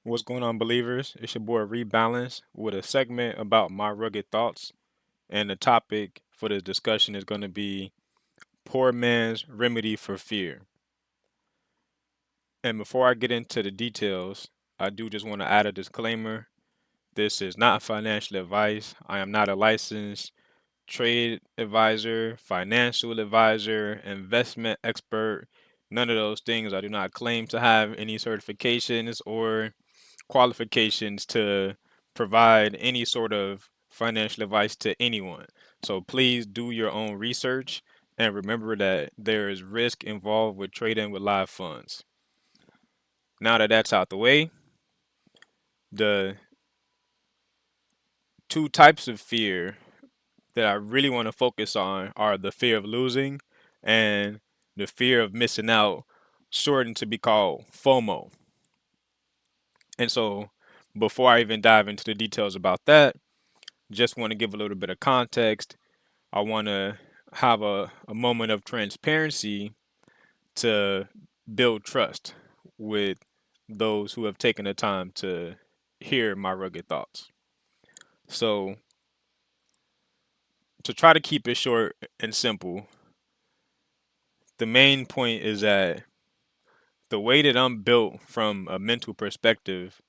What's going on, believers? It's your boy Rebalance with a segment about my rugged thoughts. And the topic for this discussion is going to be poor man's remedy for fear. And before I get into the details, I do just want to add a disclaimer. This is not financial advice. I am not a licensed trade advisor, financial advisor, investment expert. None of those things. I do not claim to have any certifications or qualifications to provide any sort of financial advice to anyone. So please do your own research and remember that there is risk involved with trading with live funds. Now that that's out the way, the two types of fear that I really want to focus on are the fear of losing and the fear of missing out, shortened to be called FOMO. And so, before I even dive into the details about that, just want to give a little bit of context. I want to have a moment of transparency to build trust with those who have taken the time to hear my rugged thoughts. So, to try to keep it short and simple, the main point is that the way that I'm built from a mental perspective,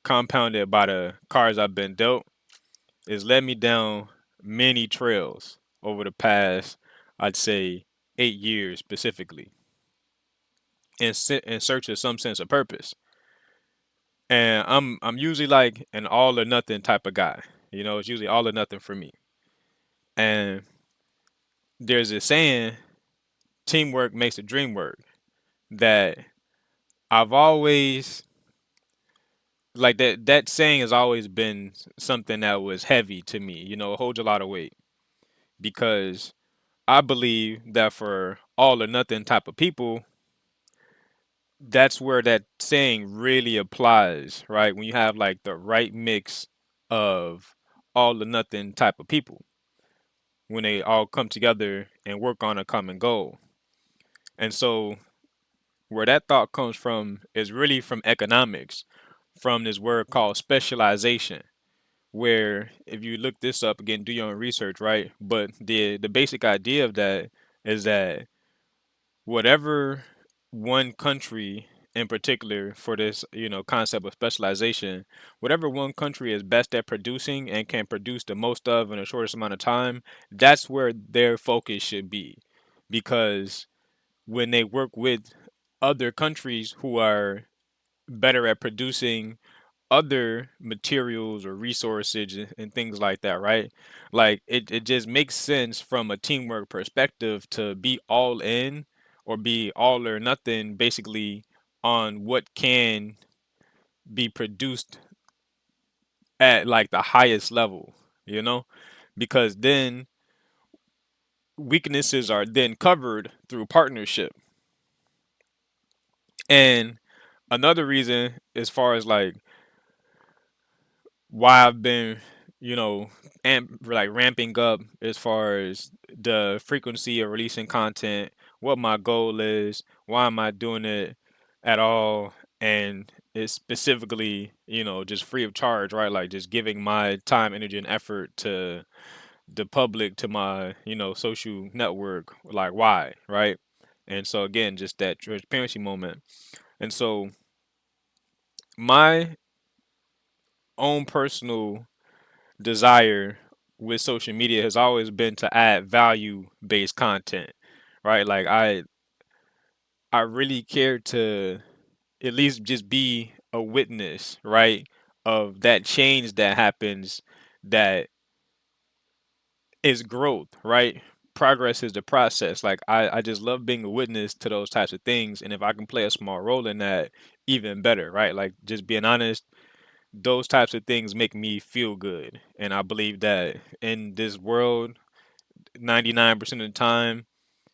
compounded by the cards I've been dealt, is led me down many trails over the past, I'd say, 8 years specifically, in search of some sense of purpose. And I'm usually like an all or nothing type of guy. It's usually all or nothing for me. And there's a saying, teamwork makes the dream work, that I've always like that saying has always been something that was heavy to me. It holds a lot of weight because I believe that for all or nothing type of people, that's where that saying really applies, right? When you have like the right mix of all or nothing type of people, when they all come together and work on a common goal. And so, where that thought comes from is really from economics, from this word called specialization. Where, if you look this up again, do your own research, right? But the basic idea of that is that whatever one country in particular, for this concept of specialization, whatever one country is best at producing and can produce the most of in the shortest amount of time, that's where their focus should be. Because when they work with other countries who are better at producing other materials or resources and things like that, right? Like it just makes sense from a teamwork perspective to be all in or be all or nothing basically on what can be produced at like the highest level, you know? Because then weaknesses are then covered through partnership. And another reason, as far as like why I've been, ramping up as far as the frequency of releasing content, what my goal is, why am I doing it at all, and it's specifically, just free of charge, right? Like just giving my time, energy, and effort to the public, to my, social network. Like why, right? And so again, just that transparency moment. And so my own personal desire with social media has always been to add value based content, right? Like I really care to at least just be a witness, right, of that change that happens, that is growth, right? Progress is the process. Like I just love being a witness to those types of things, and if I can play a small role in that, even better, right? Like just being honest, those types of things make me feel good. And I believe that in this world, 99% of the time,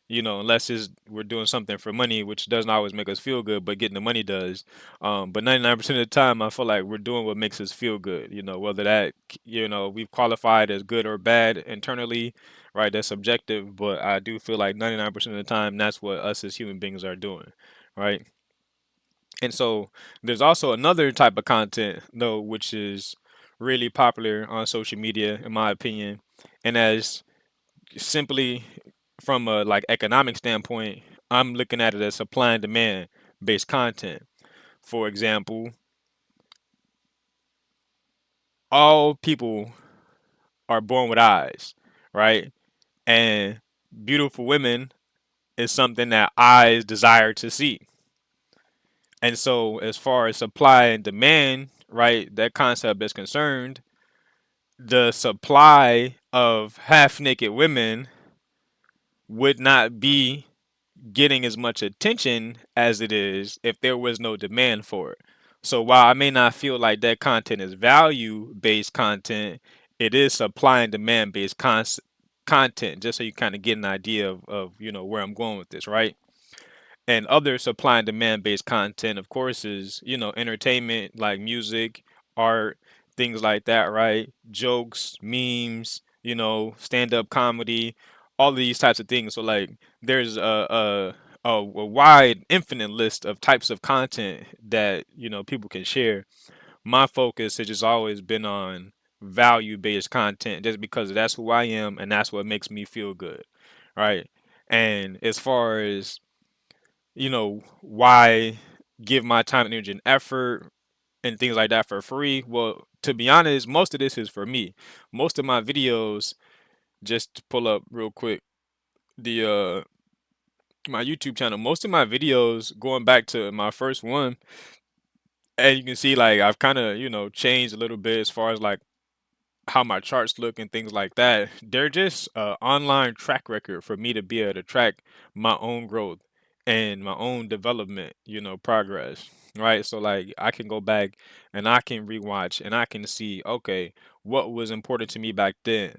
unless we're doing something for money, which doesn't always make us feel good, but getting the money does. But 99% of the time, I feel like we're doing what makes us feel good, whether that, we've qualified as good or bad internally, right? That's subjective, but I do feel like 99% of the time, that's what us as human beings are doing, right? And so there's also another type of content though, which is really popular on social media, in my opinion, and as simply from a like economic standpoint, I'm looking at it as supply and demand based content. For example, all people are born with eyes, right? And beautiful women is something that eyes desire to see. And so, as far as supply and demand, right, that concept is concerned, the supply of half naked women would not be getting as much attention as it is if there was no demand for it. So while I may not feel like that content is value based content, it is supply and demand based content, just so you kind of get an idea of where I'm going with this, right? And other supply and demand based content, of course, is entertainment like music, art, things like that, right? Jokes, memes, stand up comedy, all of these types of things. So like there's a wide infinite list of types of content that people can share. My focus has just always been on value based content just because that's who I am and that's what makes me feel good, right? And as far as why give my time, energy, and effort and things like that for free? Well, to be honest, most of this is for me. Most of my videos, just to pull up real quick, the my YouTube channel, most of my videos going back to my first one, and you can see like I've kind of, changed a little bit as far as like how my charts look and things like that. They're just online track record for me to be able to track my own growth and my own development, progress. Right. So like I can go back and I can rewatch and I can see, okay, what was important to me back then.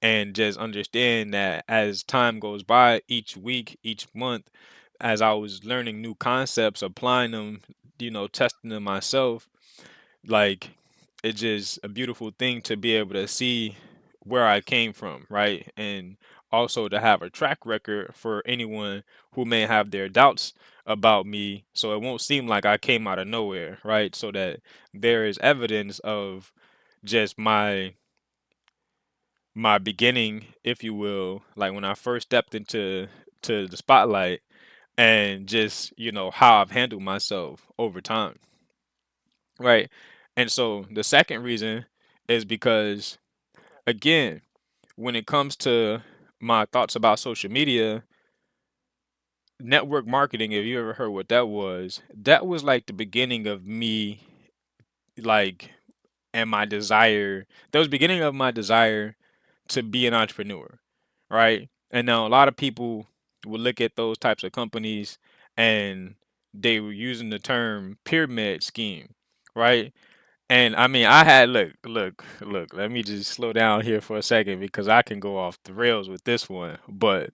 And just understand that as time goes by, each week, each month, as I was learning new concepts, applying them, testing them myself, like it's just a beautiful thing to be able to see where I came from, right? And also to have a track record for anyone who may have their doubts about me, so it won't seem like I came out of nowhere, right? So that there is evidence of just my beginning, if you will, like when I first stepped into the spotlight, and just how I've handled myself over time. Right. And so the second reason is because, again, when it comes to my thoughts about social media, network marketing, if you ever heard what that was like the beginning of me, like, and my desire, that was beginning of my desire to be an entrepreneur. Right. And now a lot of people will look at those types of companies and they were using the term pyramid scheme. Right. And I mean, I had look. Let me just slow down here for a second because I can go off the rails with this one. But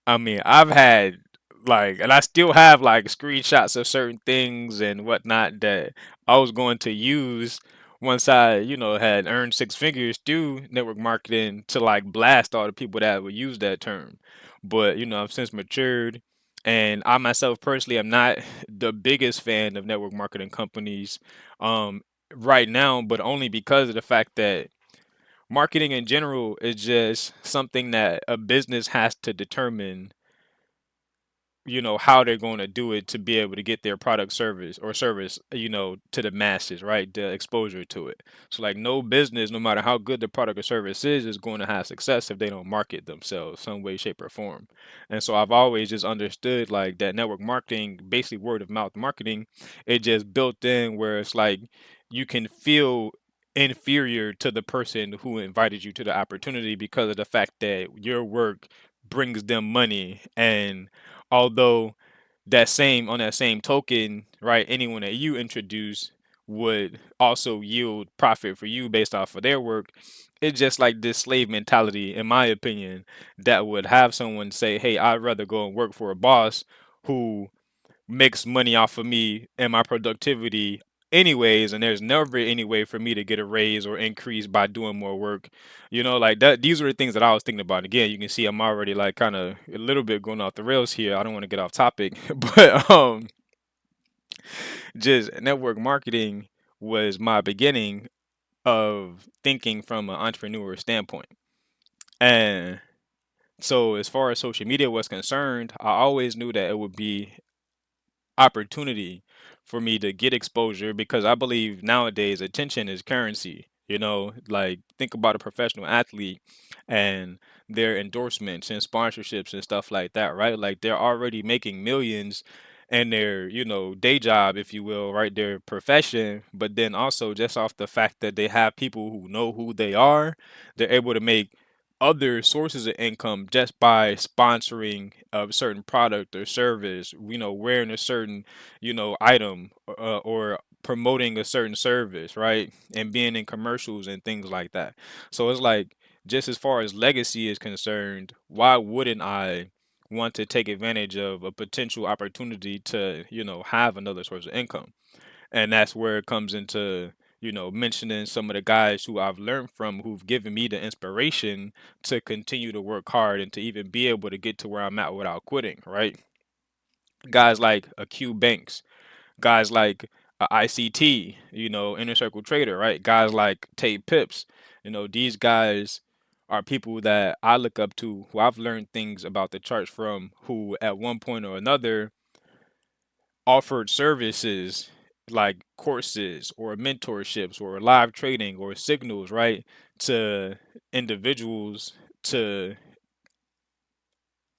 I mean, I've had like, and I still have like screenshots of certain things and whatnot that I was going to use once I, had earned six figures through network marketing to like blast all the people that would use that term. But, I've since matured. And I myself personally am not the biggest fan of network marketing companies um, right now, but only because of the fact that marketing in general is just something that a business has to determine, how they're going to do it to be able to get their product service, to the masses, right? The exposure to it. So like no business, no matter how good the product or service is going to have success if they don't market themselves some way, shape, or form. And so I've always just understood like that network marketing, basically word of mouth marketing, it just built in where it's like you can feel inferior to the person who invited you to the opportunity because of the fact that your work brings them money. And although that same token, right, anyone that you introduce would also yield profit for you based off of their work. It's just like this slave mentality, in my opinion, that would have someone say, "Hey, I'd rather go and work for a boss who makes money off of me and my productivity anyways, and there's never any way for me to get a raise or increase by doing more work." Like that, these were the things that I was thinking about. Again, you can see I'm already like kind of a little bit going off the rails here. I don't want to get off topic. But just network marketing was my beginning of thinking from an entrepreneur standpoint. And so as far as social media was concerned, I always knew that it would be opportunity for me to get exposure because I believe nowadays attention is currency. You know, like think about a professional athlete and their endorsements and sponsorships and stuff like that, right? Like they're already making millions in their, day job, if you will, right? Their profession, but then also just off the fact that they have people who know who they are, they're able to make other sources of income just by sponsoring a certain product or service, wearing a certain, item, or promoting a certain service, right? And being in commercials and things like that. So it's like, just as far as legacy is concerned, why wouldn't I want to take advantage of a potential opportunity to, have another source of income? And that's where it comes into mentioning some of the guys who I've learned from who've given me the inspiration to continue to work hard and to even be able to get to where I'm at without quitting, right? Guys like a Q Banks, guys like ICT, Inner Circle Trader, right? Guys like Tate Pips, these guys are people that I look up to, who I've learned things about the charts from, who at one point or another offered services like courses or mentorships or live trading or signals, right, to individuals to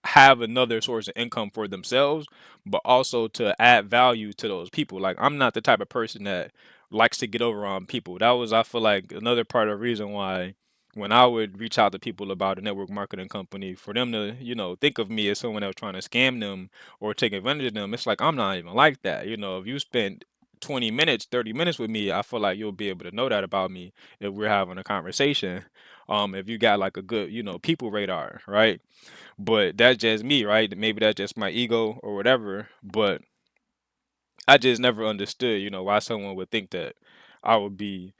have another source of income for themselves, but also to add value to those people. Like I'm not the type of person that likes to get over on people. That was, I feel like, another part of the reason why when I would reach out to people about a network marketing company, for them to, think of me as someone that was trying to scam them or take advantage of them, it's like I'm not even like that. If you spend 20 minutes, 30 minutes with me, I feel like you'll be able to know that about me if we're having a conversation. If you got like a good, people radar, right? But that's just me, right? Maybe that's just my ego or whatever. But I just never understood, why someone would think that I would be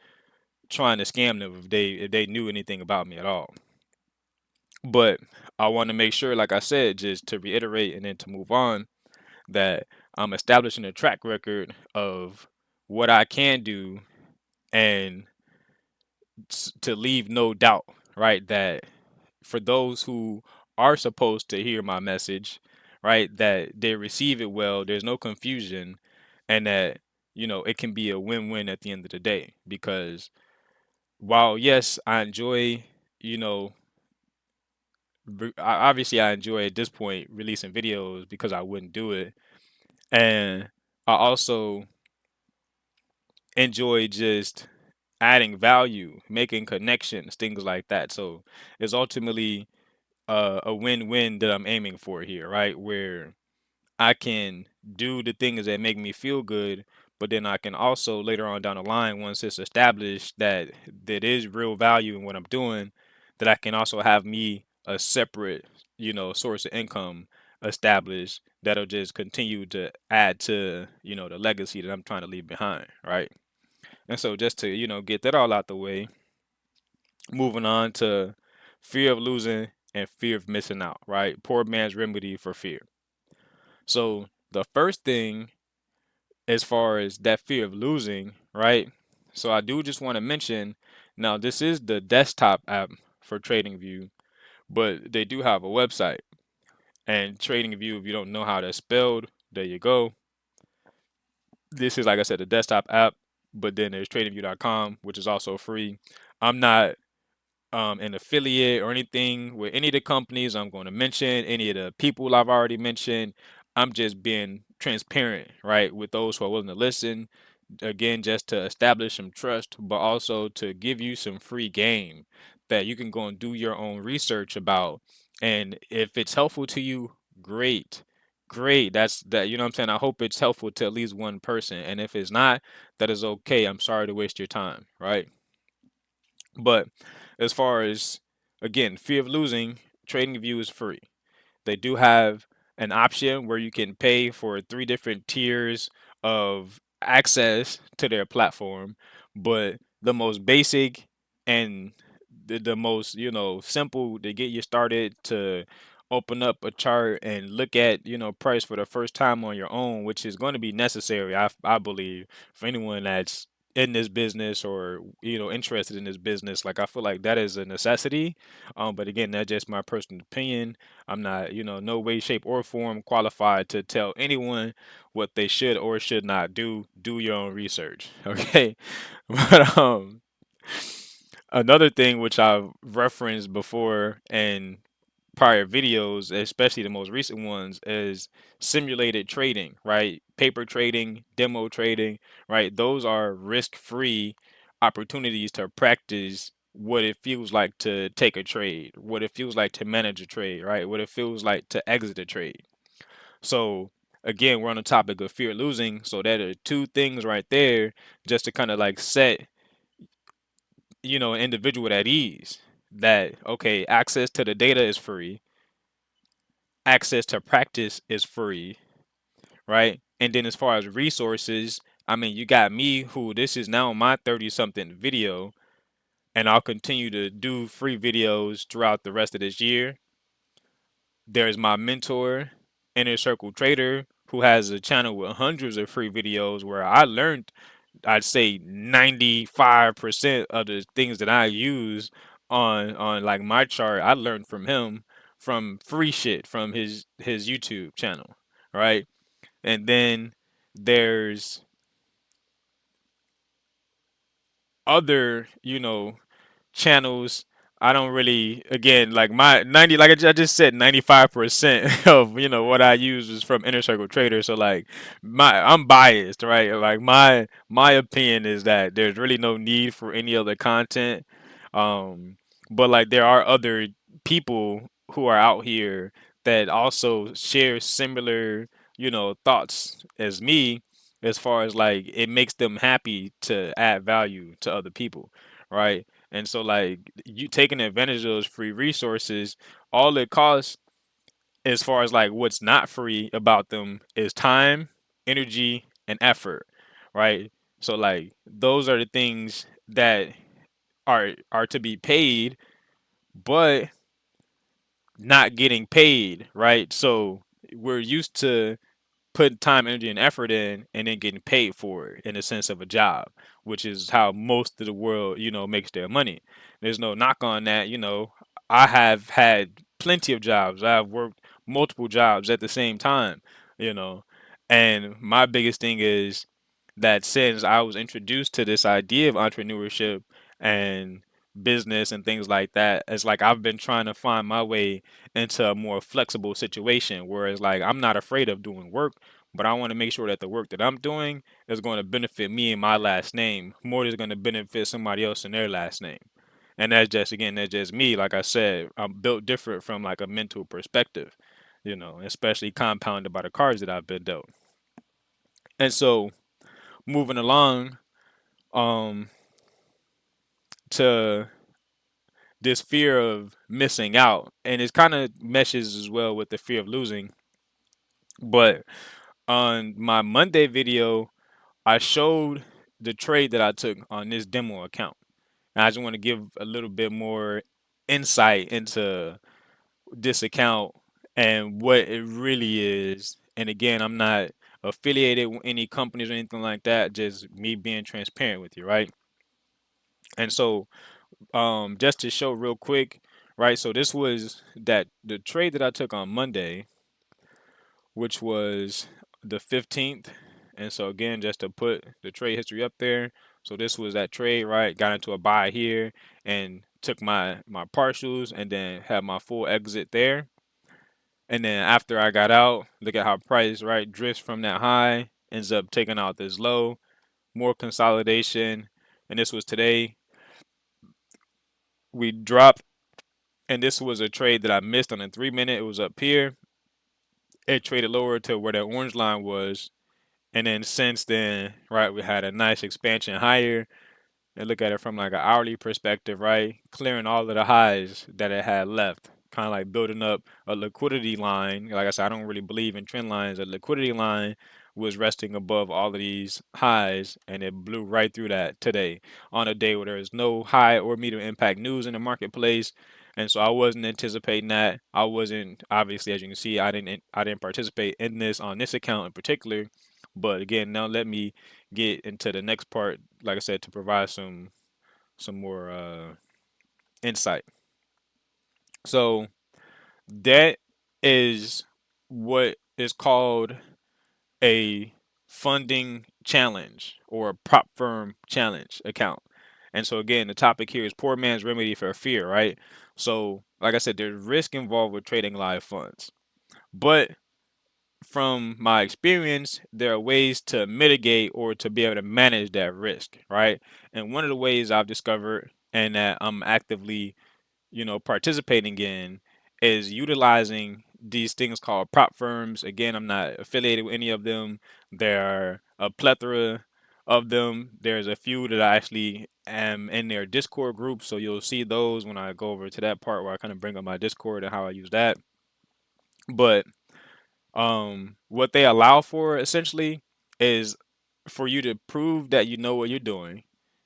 trying to scam them if they knew anything about me at all. But I want to make sure, like I said, just to reiterate and then to move on, that I'm establishing a track record of what I can do and to leave no doubt, right? That for those who are supposed to hear my message, right, that they receive it well, there's no confusion, and that, it can be a win-win at the end of the day. Because while, yes, I enjoy, you know, obviously I enjoy at this point releasing videos because I wouldn't do it. And I also enjoy just adding value, making connections, things like that. So it's ultimately a win-win that I'm aiming for here, right? Where I can do the things that make me feel good, but then I can also later on down the line, once it's established that that is real value in what I'm doing, that I can also have me a separate, source of income established that'll just continue to add to, the legacy that I'm trying to leave behind, right? And so just to, get that all out the way, moving on to fear of losing and fear of missing out, right? Poor man's remedy for fear. So the first thing, as far as that fear of losing, right? So I do just want to mention, now this is the desktop app for TradingView, but they do have a website. And TradingView, if you don't know how that's spelled, there you go. This is, like I said, the desktop app, but then there's tradingview.com, which is also free. I'm not an affiliate or anything with any of the companies I'm going to mention, any of the people I've already mentioned. I'm just being transparent, right, with those who are willing to listen. Again, just to establish some trust, but also to give you some free game that you can go and do your own research about. And if it's helpful to you, great. Great. That's that, you know what I'm saying? I hope it's helpful to at least one person. And if it's not, that is okay. I'm sorry to waste your time, right? But as far as, again, fear of losing, TradingView is free. They do have an option where you can pay for three different tiers of access to their platform, but the most basic and the most, simple to get you started to open up a chart and look at, price for the first time on your own, which is going to be necessary, I believe, for anyone that's in this business or, interested in this business. Like, I feel like that is a necessity. But again, that's just my personal opinion. I'm not, no way, shape, or form qualified to tell anyone what they should or should not do. Do your own research. Okay. But another thing which I've referenced before and prior videos, especially the most recent ones, is simulated trading, right? Paper trading, demo trading, right? Those are risk-free opportunities to practice what it feels like to take a trade, what it feels like to manage a trade, right? What it feels like to exit a trade. So again, we're on the topic of fear of losing. So that are two things right there just to kind of like set, an individual at ease that, okay, access to the data is free, access to practice is free, right? And then as far as resources, I mean, you got me, who this is now my 30 something video, and I'll continue to do free videos throughout the rest of this year. There's my mentor, Inner Circle Trader, who has a channel with hundreds of free videos where I learned, I'd say 95% of the things that I use on like my chart, I learned from him, from free shit from his YouTube channel, right? And then there's other, channels. I don't really, again, like my 90, like I just said, 95% of, what I use is from Inner Circle Trader. So like I'm biased, right? Like my opinion is that there's really no need for any other content. Um, but like there are other people who are out here that also share similar, thoughts as me, as far as like it makes them happy to add value to other people, right? And so like you taking advantage of those free resources, all it costs as far as like what's not free about them is time, energy, and effort, right? So like those are the things that are to be paid, but not getting paid, right? So we're used to putting time, energy, and effort in, and then getting paid for it in the sense of a job, which is how most of the world, makes their money. There's no knock on that. I have had plenty of jobs. I've worked multiple jobs at the same time, you know, and my biggest thing is that since I was introduced to this idea of entrepreneurship and business and things like that, it's like I've been trying to find my way into a more flexible situation. Whereas, like, I'm not afraid of doing work, but I want to make sure that the work that I'm doing is going to benefit me and my last name more than it's going to benefit somebody else and their last name. And that's just, again, that's just me. Like I said, I'm built different from like a mental perspective, especially compounded by the cards that I've been dealt. And so, moving along, um to this fear of missing out, and it kind of meshes as well with the fear of losing. But on my Monday video, I showed the trade that I took on this demo account, and I just want to give a little bit more insight into this account and what it really is. And again, I'm not affiliated with any companies or anything like that, just me being transparent with you, right? And so just to show real quick, right? So this was that the trade that I took on Monday, which was the 15th. And so again, just to put the trade history up there. So this was that trade, right? Got into a buy here and took my partials and then had my full exit there. And then after I got out, look at how price, right, drifts from that high, ends up taking out this low, more consolidation. And this was today. We dropped, and this was a trade that I missed on a 3 minute. It was up here. It traded lower to where that orange line was. And then since then, right, we had a nice expansion higher. And look at it from like an hourly perspective, right? Clearing all of the highs that it had left. Kind of like building up a liquidity line. Like I said, I don't really believe in trend lines. A liquidity line was resting above all of these highs, and it blew right through that today on a day where there is no high or medium impact news in the marketplace. And so I wasn't anticipating that. I wasn't obviously, as you can see, I didn't participate in this on this account in particular. But again, now let me get into the next part, like I said, to provide some more insight. So that is what is called a funding challenge or a prop firm challenge account. And so again, the topic here is poor man's remedy for fear, right? So, like I said, there's risk involved with trading live funds. But from my experience, there are ways to mitigate or to be able to manage that risk, right? And one of the ways I've discovered and that I'm actively participating in is utilizing these things called prop firms. Again, I'm not affiliated with any of them. There are a plethora of them. There's a few that I actually am in their Discord group, so you'll see those when I go over to that part where I kind of bring up my Discord and how I use that. But what they allow for essentially is for you to prove that you know what you're doing,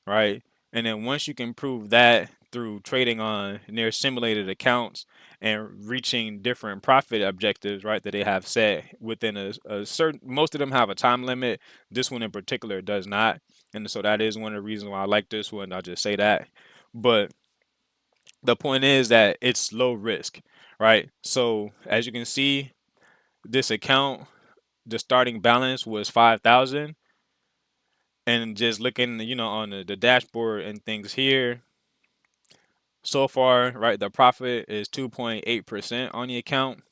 right? And then once you can prove that through trading on near simulated accounts and reaching different profit objectives, right, that they have set within a certain, most of them have a time limit. This one in particular does not. And so that is one of the reasons why I like this one. I'll just say that. But the point is that it's low risk, right? So as you can see, this account, the starting balance was 5,000, and just looking, on the dashboard and things here, so far, right, the profit is 2.8% on the account.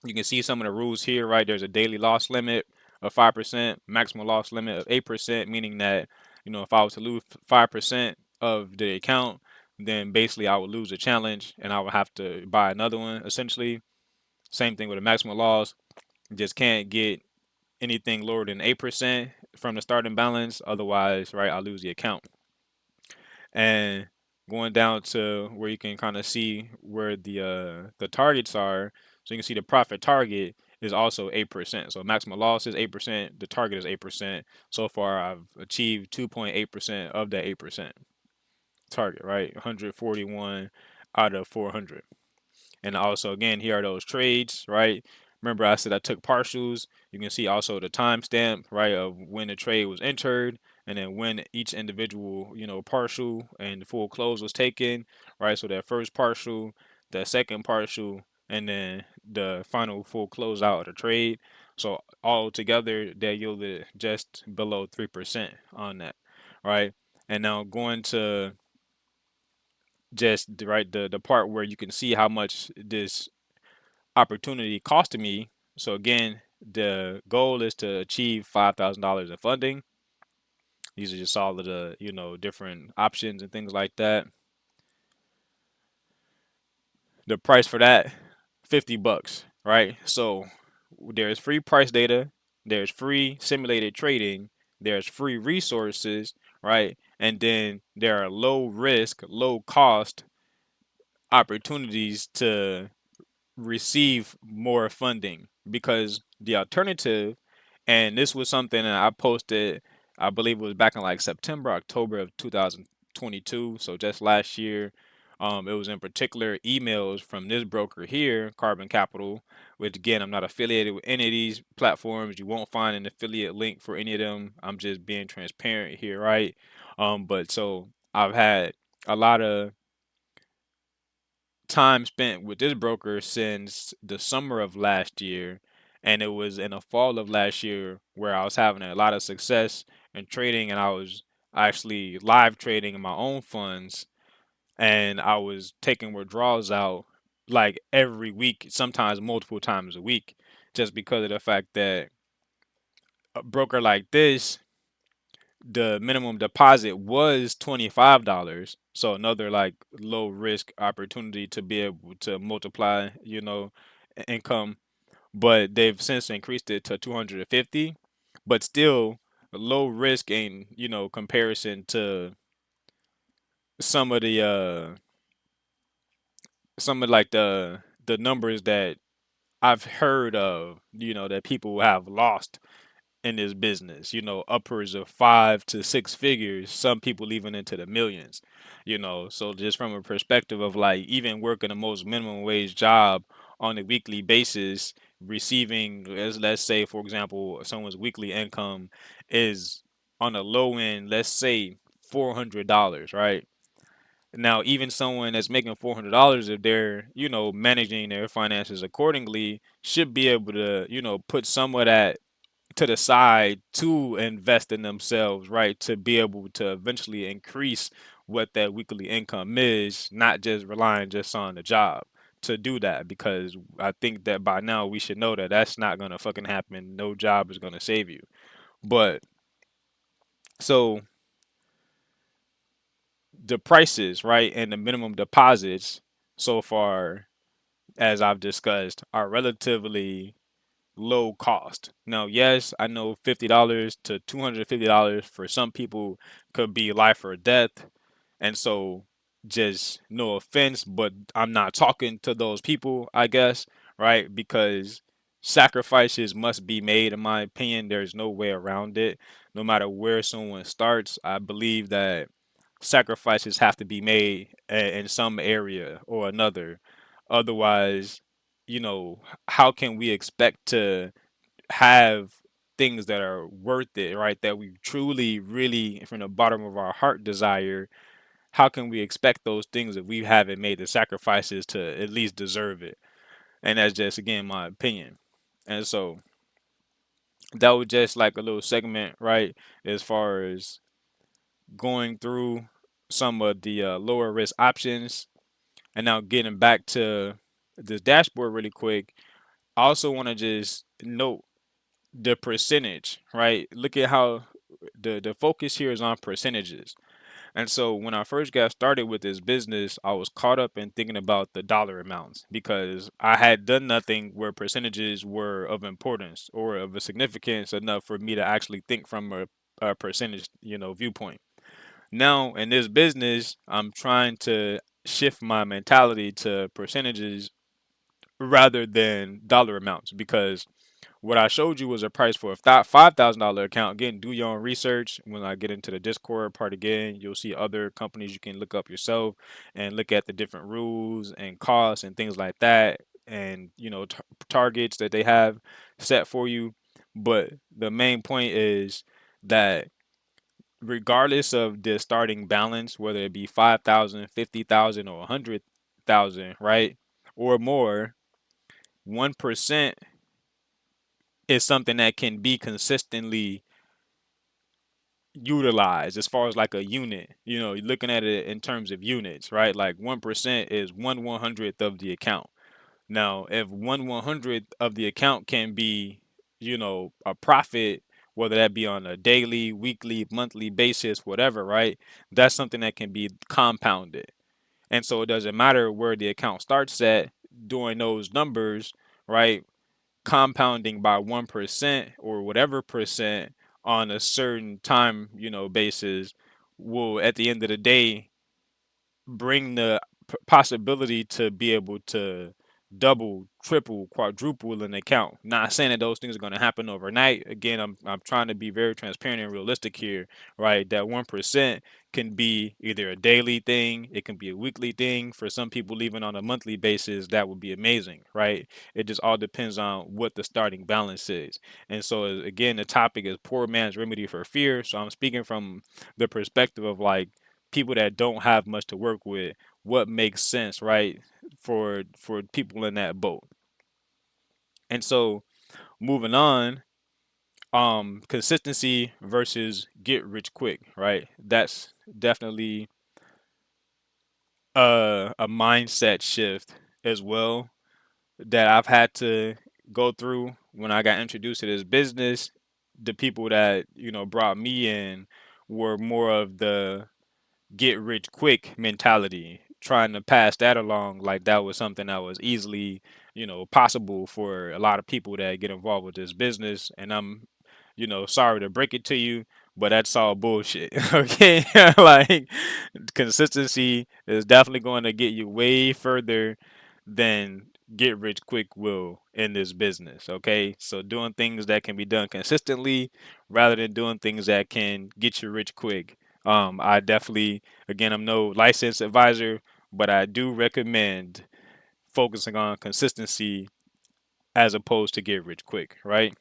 You can see some of the rules here, right? There's a daily loss limit of 5%, maximum loss limit of 8%, meaning that, if I was to lose 5% of the account, then basically I would lose a challenge and I would have to buy another one, essentially. Same thing with a maximum loss. Just can't get anything lower than 8% from the starting balance. Otherwise, right, I lose the account. And going down to where you can kind of see where the targets are, so you can see the profit target is also 8%. So maximum loss is 8%, the target is 8%. So far, I've achieved 2.8% of that 8% target, right? 141 out of 400. And also, again, here are those trades, right? Remember, I said I took partials. You can see also the timestamp, right, of when the trade was entered, and then when each individual, partial and full close was taken, right? So that first partial, the second partial, and then the final full close out of the trade. So all together, that yielded just below 3% on that, right? And now going to just the part where you can see how much this opportunity costed me. So again, the goal is to achieve $5,000 in funding. These are just all of the different options and things like that. The price for that, $50, right? So there's free price data, there's free simulated trading, there's free resources, right? And then there are low risk, low cost opportunities to receive more funding, because the alternative, and this was something that I posted, I believe it was back in like September, October of 2022, so just last year. It was in particular emails from this broker here, Carbon Capital, which again, I'm not affiliated with any of these platforms. You won't find an affiliate link for any of them. I'm just being transparent here, right? But so I've had a lot of time spent with this broker since the summer of last year, and it was in the fall of last year where I was having a lot of success in trading, and I was actually live trading in my own funds, and I was taking withdrawals out like every week, sometimes multiple times a week, just because of the fact that a broker like this, the minimum deposit was $25. So another like low risk opportunity to be able to multiply, income. But they've since increased it to 250, but still low risk in, comparison to some of the some of like the numbers that I've heard of, that people have lost in this business, upwards of 5 to 6 figures, some people even into the millions. So just from a perspective of like even working the most minimum wage job on a weekly basis, receiving, let's say, for example, someone's weekly income is on a low end, let's say $400, right? Now, even someone that's making $400, if they're, managing their finances accordingly, should be able to, put some of that to the side to invest in themselves, right? To be able to eventually increase what that weekly income is, not just relying just on the job to do that. Because I think that by now we should know that that's not gonna fucking happen. No job is gonna save you. But so the prices, right, and the minimum deposits so far, as I've discussed, are relatively low cost. Now, yes, I know $50 to $250 for some people could be life or death. And so, just no offense, but I'm not talking to those people, I guess, right? Because sacrifices must be made, in my opinion. There's no way around it. No matter where someone starts, I believe that sacrifices have to be made in some area or another. Otherwise, how can we expect to have things that are worth it, right? That we truly, really, from the bottom of our heart desire. How can we expect those things if we haven't made the sacrifices to at least deserve it? And that's just, again, my opinion. And so that was just like a little segment, right? As far as going through some of the lower risk options. And now getting back to this dashboard really quick, I also want to just note the percentage, right? Look at how the focus here is on percentages. And so when I first got started with this business, I was caught up in thinking about the dollar amounts because I had done nothing where percentages were of importance or of a significance enough for me to actually think from a percentage, viewpoint. Now in this business, I'm trying to shift my mentality to percentages rather than dollar amounts because what I showed you was a price for a $5,000 account. Again, do your own research. When I get into the Discord part again, you'll see other companies you can look up yourself and look at the different rules and costs and things like that, and targets that they have set for you. But the main point is that regardless of the starting balance, whether it be 5,000, 50,000, or 100,000, right, or more, 1% is something that can be consistently utilized as far as like a unit. You're looking at it in terms of units, right? Like 1% is 1/100th of the account. Now, if 1/100th of the account can be, a profit, whether that be on a daily, weekly, monthly basis, whatever, right? That's something that can be compounded. And so it doesn't matter where the account starts at doing those numbers, right? Compounding by 1% or whatever percent on a certain time, basis will at the end of the day bring the possibility to be able to double, triple, quadruple an account. Not saying that those things are going to happen overnight. Again, I'm trying to be very transparent and realistic here, right? That 1% can be either a daily thing, it can be a weekly thing. For some people, even on a monthly basis, that would be amazing, right? It just all depends on what the starting balance is. And so, again, the topic is poor man's remedy for fear. So I'm speaking from the perspective of like people that don't have much to work with, what makes sense, right, for people in that boat. And so moving on, consistency versus get rich quick, right? That's definitely a mindset shift as well that I've had to go through when I got introduced to this business. The people that, brought me in were more of the get rich quick mentality, trying to pass that along like that was something that was easily, possible for a lot of people that get involved with this business. And I'm, sorry to break it to you, but that's all bullshit. Okay. Like consistency is definitely going to get you way further than get rich quick will in this business. Okay, so doing things that can be done consistently rather than doing things that can get you rich quick. I definitely, again, I'm no licensed advisor, but I do recommend focusing on consistency as opposed to get rich quick, right?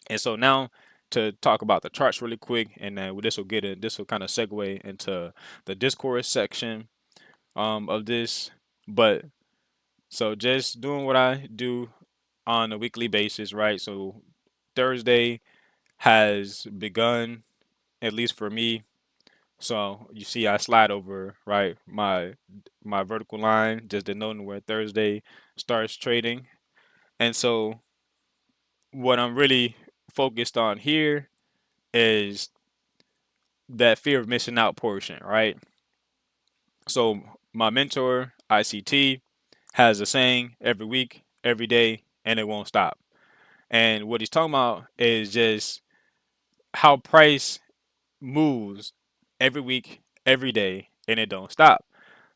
And so now to talk about the charts really quick, and then this will kind of segue into the discourse section of this. But so just doing what I do on a weekly basis, right? So Thursday has begun, at least for me. So you see, I slide over right my vertical line, just denoting where Thursday starts trading. And so what I'm really focused on here is that fear of missing out portion, right? So my mentor, ICT, has a saying every week, every day, and it won't stop. And what he's talking about is just how price moves every week, every day, and it don't stop.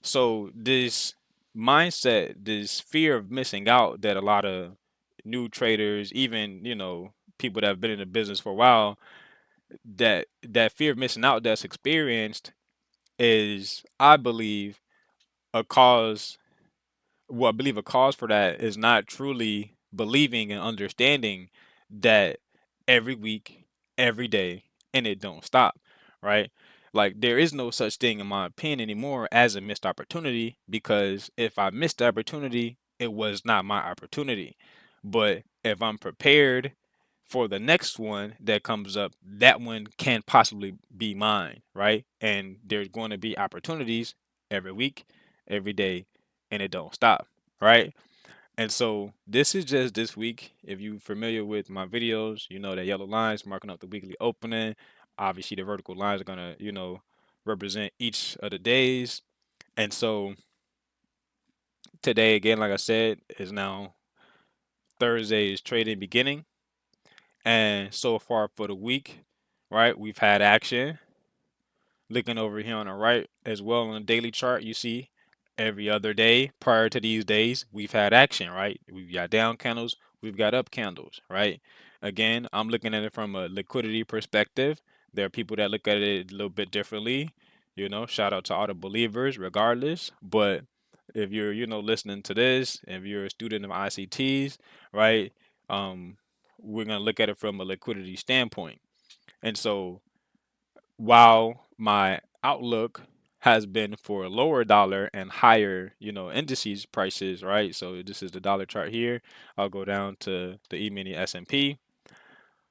So this mindset, this fear of missing out that a lot of new traders, even people that have been in the business for a while, that fear of missing out that's experienced is, I believe, a cause well, I believe a cause for that is not truly believing and understanding that every week, every day, and it don't stop, right? Like there is no such thing, in my opinion, anymore as a missed opportunity because if I missed the opportunity, it was not my opportunity. But if I'm prepared for the next one that comes up, that one can possibly be mine, right? And there's going to be opportunities every week, every day, and it don't stop, right? And so this is just this week. If you're familiar with my videos, you know that yellow lines marking up the weekly opening. Obviously, the vertical lines are gonna, represent each of the days. And so today, again, like I said, is now Thursday's trading beginning. And so far for the week, right, we've had action. Looking over here on the right as well on the daily chart, you see every other day prior to these days, we've had action, right? We've got down candles, we've got up candles, right? Again, I'm looking at it from a liquidity perspective. There are people that look at it a little bit differently. Shout out to all the believers, regardless. But if you're, listening to this, if you're a student of ICTs, right, um, we're gonna look at it from a liquidity standpoint. And so while my outlook has been for lower dollar and higher, indices prices, right? So this is the dollar chart here. I'll go down to the E-mini S&P.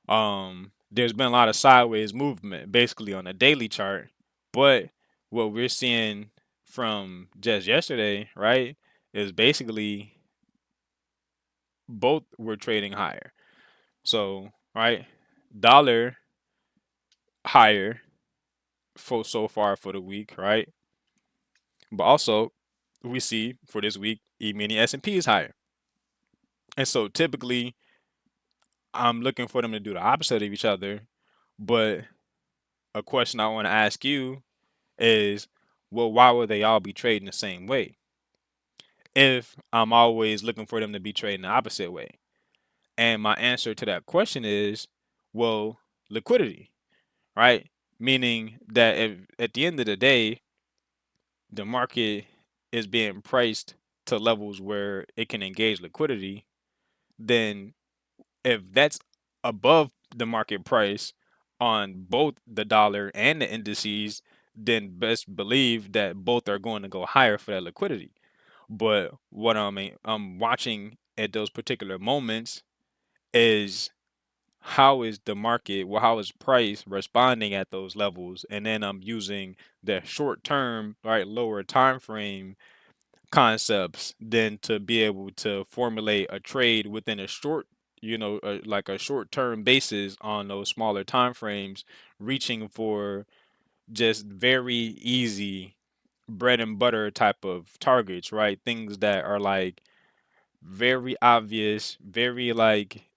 There's been a lot of sideways movement basically on the daily chart, but what we're seeing from just yesterday, right, is basically both were trading higher. So, right, dollar higher for so far for the week, right? But also, we see for this week, E-mini S&P is higher. And so typically, I'm looking for them to do the opposite of each other. But a question I want to ask you is, well, why would they all be trading the same way? If I'm always looking for them to be trading the opposite way. And my answer to that question is, well, liquidity, right? Meaning that if at the end of the day, the market is being priced to levels where it can engage liquidity, then if that's above the market price on both the dollar and the indices, then best believe that both are going to go higher for that liquidity. But what I'm watching at those particular moments is how is the market, well, how is price responding at those levels, and then I'm using the short term, right, lower time frame concepts than to be able to formulate a trade within a short, like a short term basis on those smaller time frames, reaching for just very easy bread and butter type of targets, right? Things that are like very obvious, very like,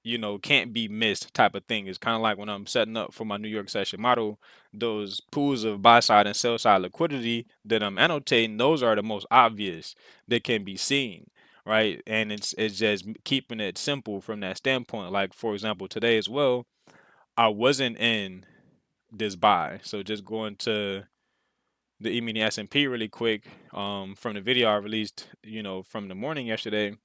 can't be missed type of thing. It's kind of like when I'm setting up for my New York session model, those pools of buy side and sell side liquidity that I'm annotating, those are the most obvious that can be seen, right? And it's just keeping it simple from that standpoint. Like for example, today as well, I wasn't in this buy, so just going to the E-mini S&P really quick. From the video I released, from the morning yesterday,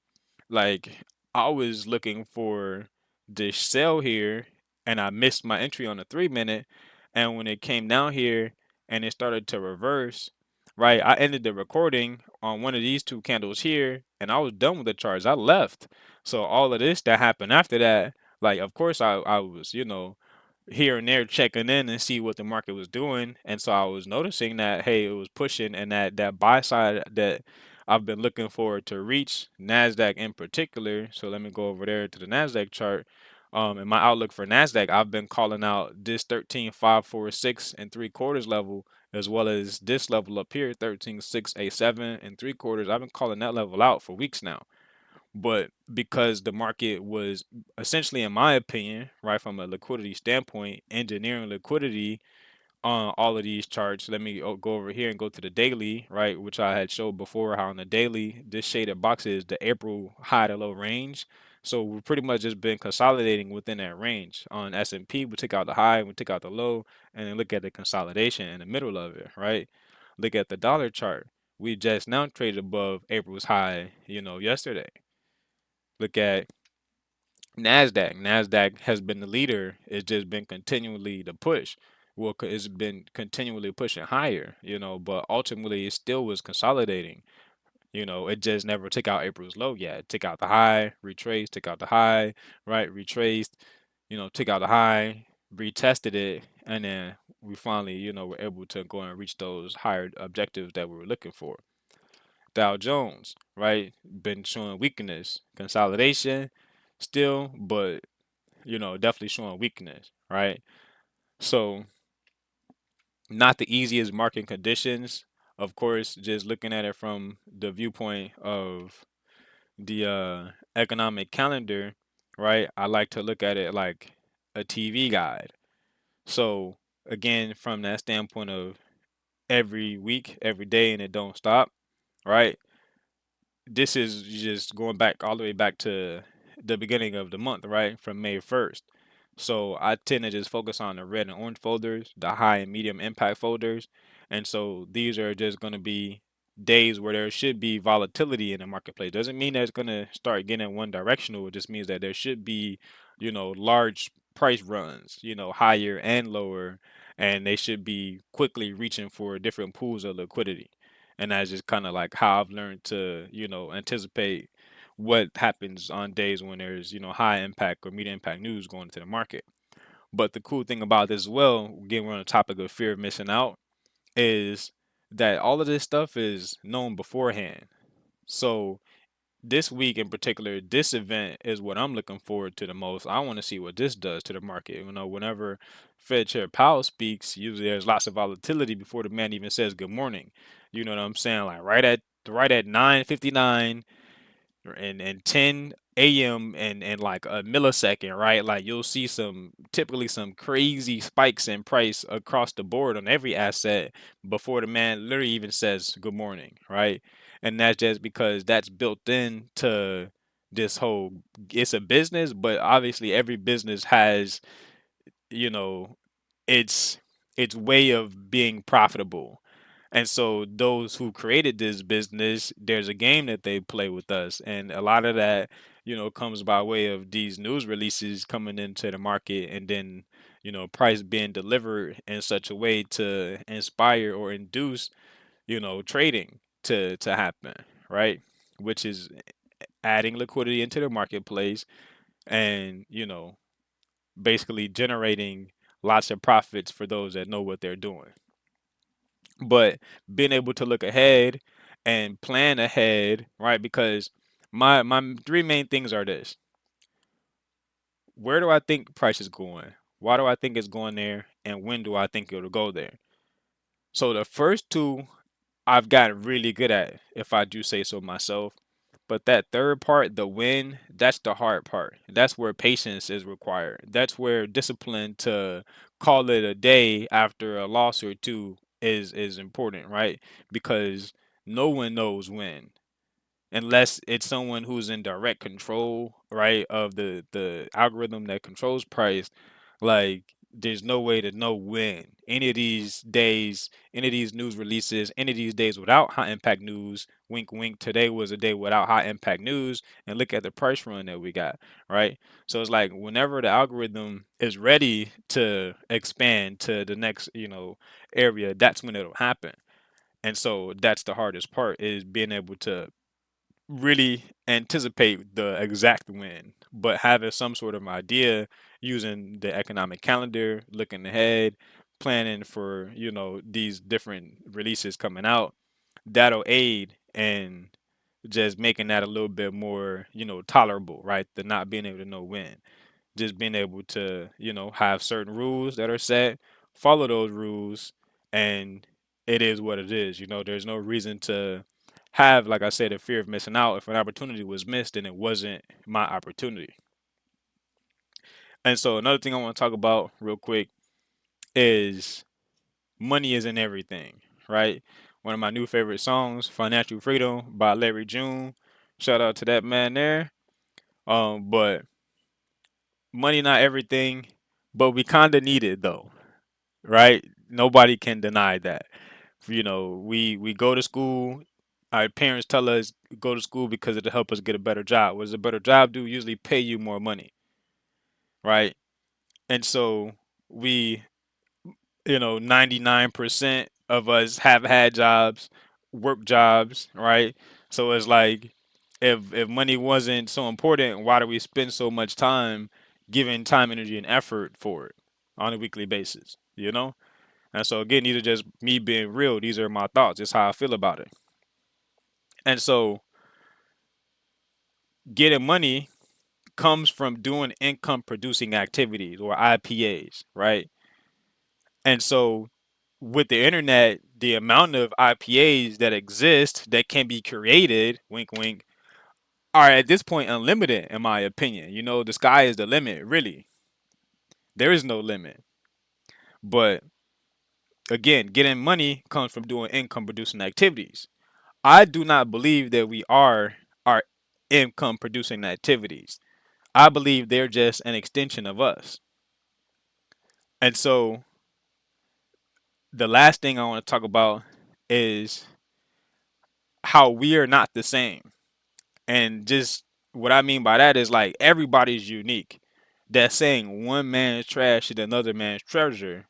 like I was looking for this sell here, and I missed my entry on the 3 minute. And when it came down here and it started to reverse, right? I ended the recording on one of these two candles here, and I was done with the charts. I left. So all of this that happened after that, like of course I was, here and there checking in and see what the market was doing. And so I was noticing that hey, it was pushing, and that buy side that I've been looking forward to reach, Nasdaq in particular. So let me go over there to the Nasdaq chart. In my outlook for Nasdaq, I've been calling out this 13,546 and three quarters level, as well as this level up here, 13,687 and three quarters. I've been calling that level out for weeks now. But because the market was essentially, in my opinion, right, from a liquidity standpoint, engineering liquidity on all of these charts. Let me go over here and go to the daily, right, which I had showed before how on the daily, this shaded box is the April high to low range. So we've pretty much just been consolidating within that range. On S&P, we took out the high, we took out the low, and then look at the consolidation in the middle of it, right? Look at the dollar chart. We just now traded above April's high, yesterday. Look at Nasdaq. Nasdaq has been the leader. It's just been continually the push. Well, it's been continually pushing higher, but ultimately it still was consolidating. It just never took out April's low yet. It took out the high, retraced, took out the high, right, retraced, took out the high, retested it, and then we finally, were able to go and reach those higher objectives that we were looking for. Dow Jones, right, been showing weakness, consolidation still, but definitely showing weakness, right? So, not the easiest market conditions. Of course, just looking at it from the viewpoint of the economic calendar, right? I like to look at it like a TV guide. So, again, from that standpoint of every week, every day, and it don't stop, right? This is just going back all the way back to the beginning of the month, right? From May 1st. So I tend to just focus on the red and orange folders, the high and medium impact folders. And so these are just going to be days where there should be volatility in the marketplace. Doesn't mean that it's going to start getting one directional. It just means that there should be, large price runs, higher and lower, and they should be quickly reaching for different pools of liquidity. And that's just kind of like how I've learned to, anticipate what happens on days when there's, high impact or medium impact news going into the market. But the cool thing about this as well, again, we're on the topic of fear of missing out, is that all of this stuff is known beforehand. So this week in particular, this event is what I'm looking forward to the most. I want to see what this does to the market. Whenever Fed Chair Powell speaks, usually there's lots of volatility before the man even says good morning. You know what I'm saying? Like right at 9:59 and 10 a.m. and like a millisecond, right? Like you'll see typically some crazy spikes in price across the board on every asset before the man literally even says good morning, right? And that's just because that's built into this whole, it's a business, but obviously every business has, you know, its way of being profitable. And so those who created this business, there's a game that they play with us. And a lot of that, comes by way of these news releases coming into the market and then, price being delivered in such a way to inspire or induce, trading to happen, right? Which is adding liquidity into the marketplace and, basically generating lots of profits for those that know what they're doing. But being able to look ahead and plan ahead, right? Because my three main things are this: where do I think price is going? Why do I think it's going there? And when do I think it'll go there? So the first two I've gotten really good at, if I do say so myself. But that third part, the win, that's the hard part. That's where patience is required. That's where discipline to call it a day after a loss or two is important, right? Because no one knows when. unless it's someone who's in direct control, right, of the algorithm that controls price. Like, there's no way to know when any of these days, any of these news releases, any of these days without high impact news. Wink, wink. Today was a day without high impact news, and look at the price run that we got, right? So it's like whenever the algorithm is ready to expand to the next, area, that's when it'll happen. And so that's the hardest part, is being able to really anticipate the exact when, but having some sort of idea using the economic calendar, looking ahead, planning for, these different releases coming out, that'll aid in just making that a little bit more, tolerable, right? The not being able to know when, just being able to, have certain rules that are set, follow those rules, and it is what it is. There's no reason to have, like I said, a fear of missing out. If an opportunity was missed, then it wasn't my opportunity. And so another thing I want to talk about real quick is money isn't everything, right? One of my new favorite songs, Financial Freedom by Larry June. Shout out to that man there. But money not everything, but we kind of need it though, right? Nobody can deny that. We go to school. Our parents tell us go to school because it'll help us get a better job. What does a better job do? Usually pay you more money, right? And so we, 99% of us have had jobs, work jobs, right? So it's like, if money wasn't so important, why do we spend so much time giving time, energy, and effort for it on a weekly basis? And so again, these are just me being real. These are my thoughts. It's how I feel about it. And so getting money comes from doing income producing activities, or IPAs, right? And so with the internet, the amount of IPAs that exist that can be created, wink wink, are at this point unlimited in my opinion. The sky is the limit, really. There is no limit. But again, getting money comes from doing income producing activities. I do not believe that we are our income producing activities. I believe they're just an extension of us. And so the last thing I want to talk about is how we are not the same. And just what I mean by that is, like, everybody's unique. That saying one man's trash is another man's treasure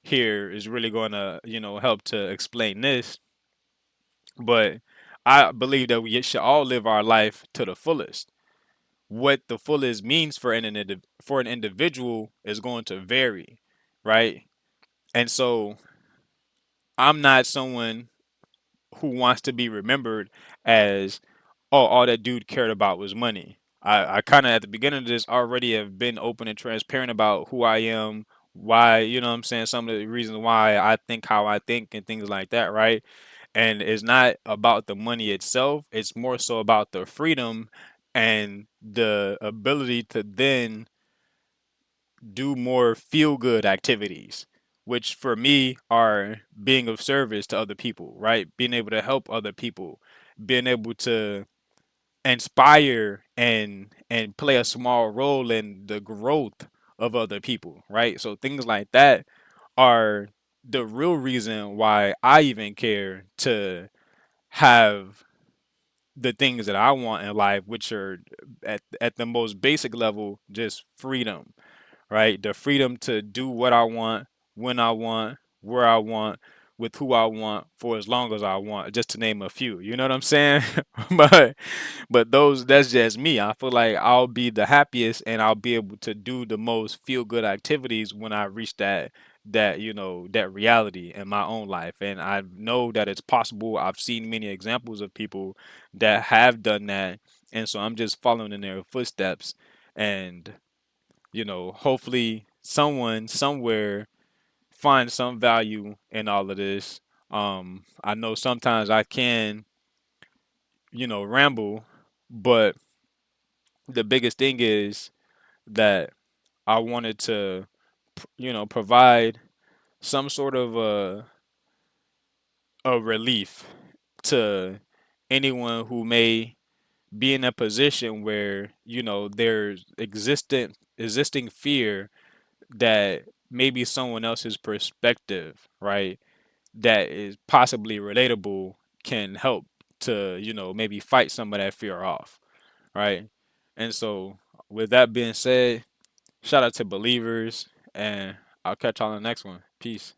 here is really going to, help to explain this. But I believe that we should all live our life to the fullest. What the fullest means for for an individual is going to vary, right? And so I'm not someone who wants to be remembered as, oh, all that dude cared about was money. I kind of at the beginning of this already have been open and transparent about who I am, why, what I'm saying, some of the reasons why I think how I think and things like that, right? And it's not about the money itself, it's more so about the freedom and the ability to then do more feel good activities, which for me are being of service to other people, right? Being able to help other people, being able to inspire and play a small role in the growth of other people, right? So things like that are the real reason why I even care to have the things that I want in life, which are at the most basic level, just freedom, right? The freedom to do what I want, when I want, where I want, with who I want, for as long as I want, just to name a few. You know what I'm saying? but that's just me. I feel like I'll be the happiest and I'll be able to do the most feel good activities when I reach that reality in my own life. And I know that it's possible. I've seen many examples of people that have done that. And so I'm just following in their footsteps, and hopefully someone somewhere finds some value in all of this. I know sometimes I can, ramble, but the biggest thing is that I wanted to, provide some sort of a relief to anyone who may be in a position where, there's existing fear that maybe someone else's perspective, right, that is possibly relatable can help to, maybe fight some of that fear off, right? And so, with that being said, shout out to believers, and I'll catch y'all on the next one. Peace.